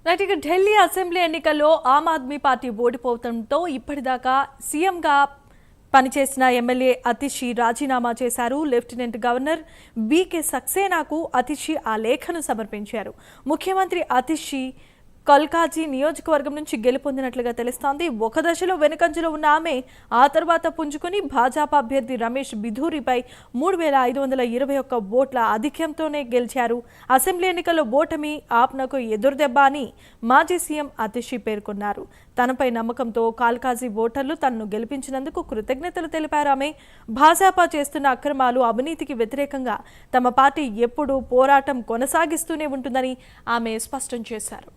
ఇక ఢిల్లీ అసెంబ్లీ ఎన్నికల్లో ఆమ్ ఆద్మీ పార్టీ ఓడిపోవడంతో ఇప్పటిదాకా సీఎంగా పనిచేసిన ఎమ్మెల్యే అతిషి రాజీనామా చేశారు. లెఫ్టినెంట్ గవర్నర్ బీకే సక్సేనాకు అతిషి ఆ లేఖను సమర్పించారు. ముఖ్యమంత్రి అతిషి కల్కాజీ నియోజకవర్గం నుంచి గెలుపొందినట్లుగా తెలుస్తోంది. ఒక దశలో వెనుకంజలో ఉన్న ఆమె ఆ తర్వాత పుంజుకుని భాజపా అభ్యర్థి రమేష్ బిధూరిపై 3521 ఓట్ల ఆధిక్యంతోనే గెలిచారు. అసెంబ్లీ ఎన్నికల్లో ఓటమి ఆప్నకు ఎదురుదెబ్బ అని మాజీ సీఎం అతిషి పేర్కొన్నారు. తనపై నమ్మకంతో కాల్కాజీ ఓటర్లు తనను గెలిపించినందుకు కృతజ్ఞతలు తెలిపారు. ఆమె భాజపా చేస్తున్న అక్రమాలు, అవినీతికి వ్యతిరేకంగా తమ పార్టీ ఎప్పుడూ పోరాటం కొనసాగిస్తూనే ఉంటుందని ఆమె స్పష్టం చేశారు.